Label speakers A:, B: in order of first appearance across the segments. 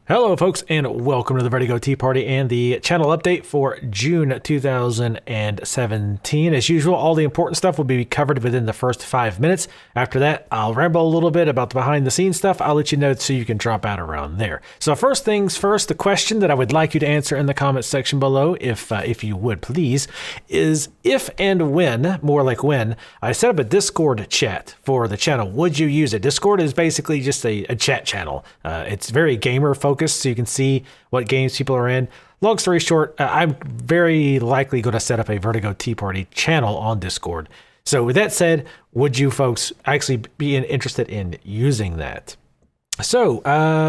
A: Hello, folks, and welcome to the Vertigo Tea Party and the channel update for June 2017. As usual, all the important stuff will be covered within the first 5 minutes. After that, I'll ramble a little bit about the behind-the-scenes stuff. I'll let you know so you can drop out around there. So first things first, the question that I would like you to answer in the comments section below, if you would please, is if and when, more like when, I set up a Discord chat for the channel, would you use it? Discord is basically just a chat channel. It's very gamer-focused, so you can see what games people are in. Long story short, I'm very likely going to set up a Vertigo Tea Party channel on Discord. So with that said, would you folks actually be interested in using that? So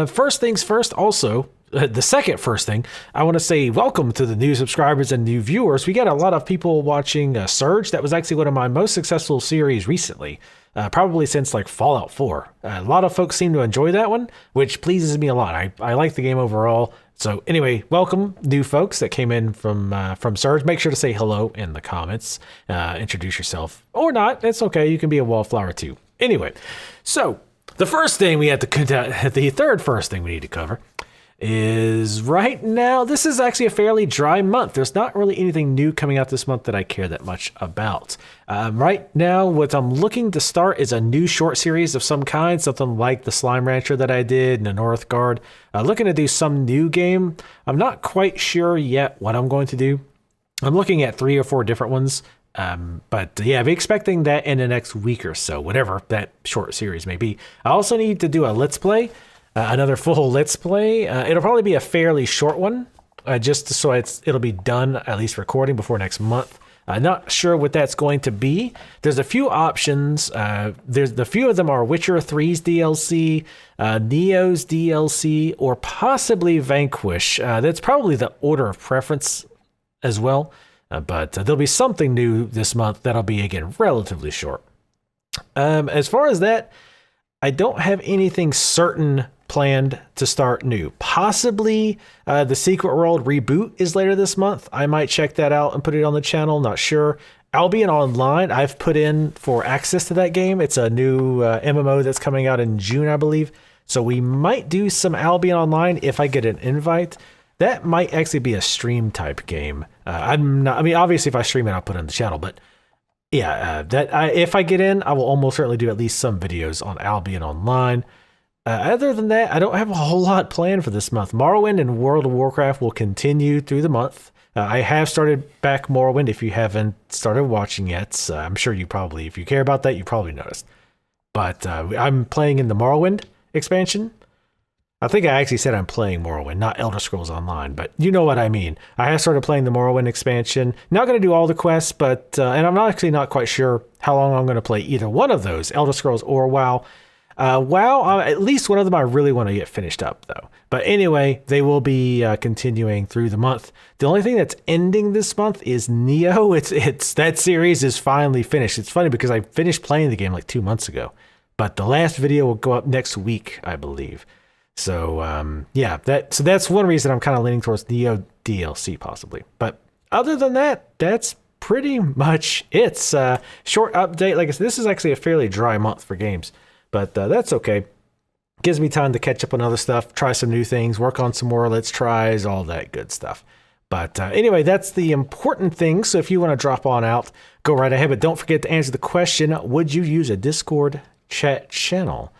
A: first things first, also, the second first thing, I want to say welcome to the new subscribers and new viewers. We got a lot of people watching Surge. That was actually one of my most successful series recently. Probably since like Fallout 4. A lot of folks seem to enjoy that one, which pleases me a lot. I like the game overall. So anyway, welcome new folks that came in from Surge. Make sure to say hello in the comments. Introduce yourself or not. It's okay. You can be a wallflower too. Anyway, so the first thing we have to, the third first thing we need to cover is right now, this is actually a fairly dry month. There's not really anything new coming out this month that I care that much about. Right now, what I'm looking to start is a new short series of some kind, something like the Slime Rancher that I did, and the Northgard. Looking to do some new game. I'm not quite sure yet what I'm going to do. I'm looking at 3 or 4 different ones. But yeah, I'm expecting that in the next week or so, whatever that short series may be. I also need to do a Let's Play. Another full Let's Play. It'll probably be a fairly short one, just so it'll be done, at least recording, before next month. Not sure what that's going to be. There's a few options. The few of them are Witcher 3's DLC, Neo's DLC, or possibly Vanquish. That's probably the order of preference as well. But there'll be something new this month that'll be, again, relatively short. As far as that, I don't have anything certain planned to start new. Possibly the Secret World reboot is later this month. I might check that out and put it on the channel. Not sure. Albion Online, I've put in for access to that game. It's a new MMO that's coming out in June, I believe. So we might do some Albion Online if I get an invite. That might actually be a stream type game. I mean, obviously if I stream it, I'll put it on the channel, but yeah, if I get in, I will almost certainly do at least some videos on Albion Online. Other than that, I don't have a whole lot planned for this month. Morrowind and World of Warcraft will continue through the month. I have started back Morrowind if you haven't started watching yet. I'm sure you probably, if you care about that, you probably noticed. But I'm playing in the Morrowind expansion. I think I actually said I'm playing Morrowind, not Elder Scrolls Online, but you know what I mean. I have started playing the Morrowind expansion. Not going to do all the quests, but and I'm actually not quite sure how long I'm going to play either one of those, Elder Scrolls or WoW. WoW, at least one of them I really want to get finished up, though. But anyway, they will be continuing through the month. The only thing that's ending this month is Neo. It's that series is finally finished. It's funny because I finished playing the game like 2 months ago, but the last video will go up next week, I believe. So yeah, that's one reason I'm kind of leaning towards Neo DLC possibly. But other than that, that's pretty much it. Short update. Like I said, this is actually a fairly dry month for games. But that's okay. Gives me time to catch up on other stuff, try some new things, work on some more Let's Tries, all that good stuff. But anyway, that's the important thing. So if you want to drop on out, go right ahead. But don't forget to answer the question, would you use a Discord chat channel?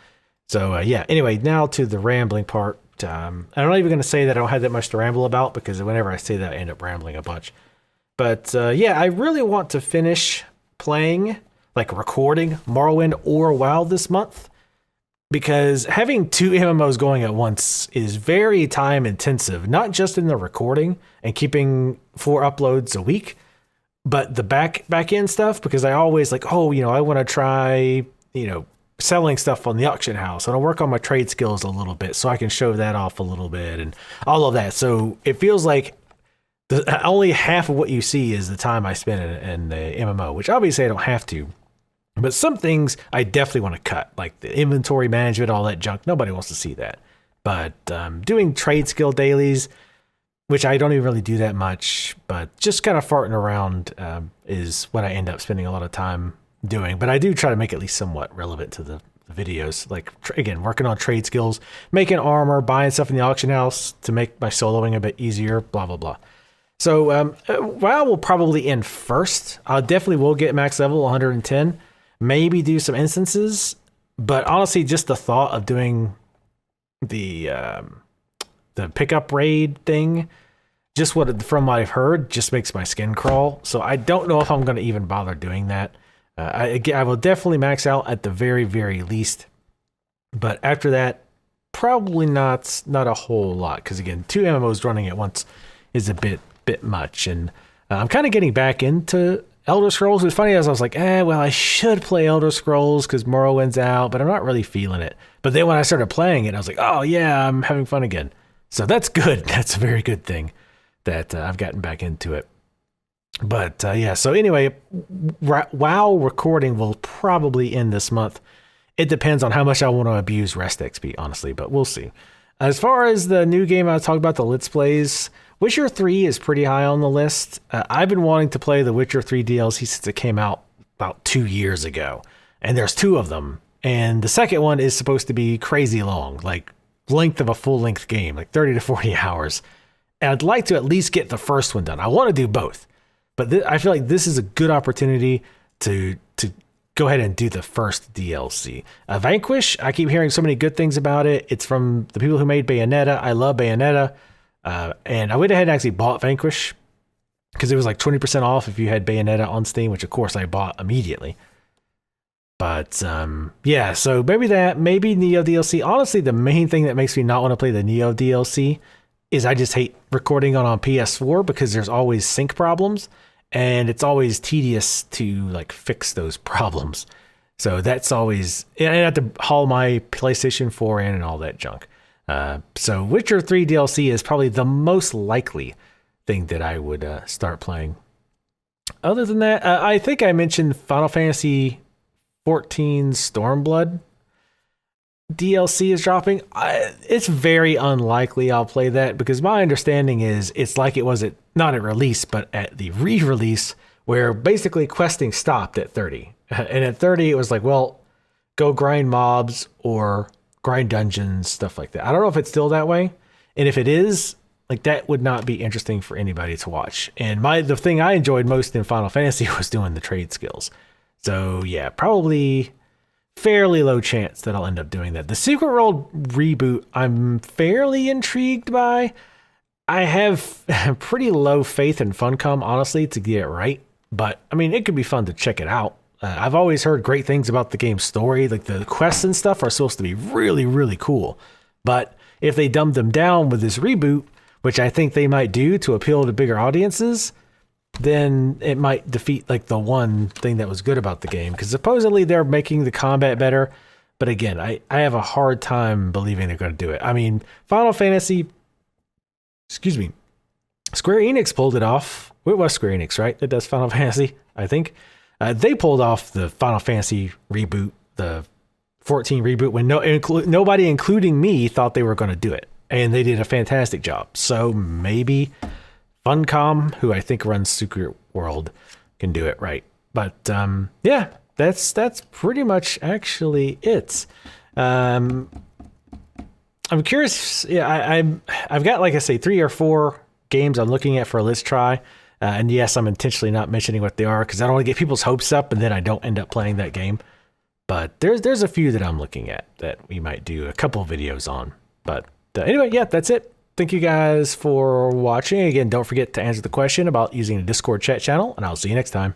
A: So yeah, anyway, now to the rambling part. I'm not even going to say that I don't have that much to ramble about, because whenever I say that, I end up rambling a bunch. But yeah, I really want to finish playing, like recording Morrowind or WoW this month, because having 2 MMOs going at once is very time intensive, not just in the recording and keeping 4 uploads a week, but the back end stuff, because I always like, oh, I want to try, selling stuff on the auction house. I want to work on my trade skills a little bit so I can show that off a little bit and all of that. So it feels like only half of what you see is the time I spend in the MMO, which obviously I don't have to. But some things I definitely want to cut, like the inventory management, all that junk. Nobody wants to see that. But doing trade skill dailies, which I don't even really do that much, but just kind of farting around is what I end up spending a lot of time doing. But I do try to make it at least somewhat relevant to the the videos. Like, again, working on trade skills, making armor, buying stuff in the auction house to make my soloing a bit easier, blah, blah, blah. So WoW will probably end first. I definitely will get max level 110, maybe do some instances. But honestly, just the thought of doing the pickup raid thing, just from what I've heard, just makes my skin crawl. So I don't know if I'm going to even bother doing that. I will definitely max out at the very, very least. But after that, probably not a whole lot. Because again, 2 MMOs running at once is a bit much. And I'm kind of getting back into Elder Scrolls. It's funny, as I was like, well, I should play Elder Scrolls because Morrowind's out, but I'm not really feeling it. But then when I started playing it, I was like, oh yeah, I'm having fun again. So that's good. That's a very good thing that I've gotten back into it. But yeah, so anyway, WoW recording will probably end this month. It depends on how much I want to abuse Rest XP, honestly, but we'll see. As far as the new game I was talking about, the Let's Plays, Witcher 3 is pretty high on the list. I've been wanting to play the Witcher 3 DLC since it came out about 2 years ago. And there's 2 of them. And the second one is supposed to be crazy long, like length of a full-length game, like 30 to 40 hours. And I'd like to at least get the first one done. I want to do both. But I feel like this is a good opportunity to go ahead and do the first DLC. Vanquish, I keep hearing so many good things about it. It's from the people who made Bayonetta. I love Bayonetta. And I went ahead and actually bought Vanquish because it was like 20% off if you had Bayonetta on Steam, which of course I bought immediately. But yeah, so maybe Neo DLC. Honestly, the main thing that makes me not want to play the Neo DLC is I just hate recording on PS4 because there's always sync problems and it's always tedious to like fix those problems. So that's always, and I have to haul my PlayStation 4 in and all that junk. So Witcher 3 DLC is probably the most likely thing that I would start playing. Other than that, I think I mentioned Final Fantasy 14 Stormblood DLC is dropping. It's very unlikely I'll play that because my understanding is it's like it was not at release, but at the re-release where basically questing stopped at 30. And at 30, it was like, well, go grind mobs or grind dungeons, stuff like that. I don't know if it's still that way. And if it is, like that would not be interesting for anybody to watch. And the thing I enjoyed most in Final Fantasy was doing the trade skills. So yeah, probably fairly low chance that I'll end up doing that. The Secret World reboot, I'm fairly intrigued by. I have pretty low faith in Funcom, honestly, to get it right. But I mean, it could be fun to check it out. I've always heard great things about the game's story. Like the quests and stuff are supposed to be really, really cool. But if they dumb them down with this reboot, which I think they might do to appeal to bigger audiences, then it might defeat like the one thing that was good about the game. Because supposedly they're making the combat better. But again, I have a hard time believing they're going to do it. I mean, Final Fantasy, Square Enix pulled it off. It was Square Enix, right? That does Final Fantasy, I think. They pulled off the Final Fantasy reboot, the 14 reboot, when nobody, including me, thought they were going to do it. And they did a fantastic job. So maybe Funcom, who I think runs Secret World, can do it right. But yeah, that's pretty much actually it. I'm curious. Yeah, I've got, like I say, 3 or 4 games I'm looking at for a Let's Try. And yes, I'm intentionally not mentioning what they are because I don't want to get people's hopes up and then I don't end up playing that game. But there's a few that I'm looking at that we might do a couple of videos on. But anyway, yeah, that's it. Thank you guys for watching. Again, don't forget to answer the question about using the Discord chat channel, and I'll see you next time.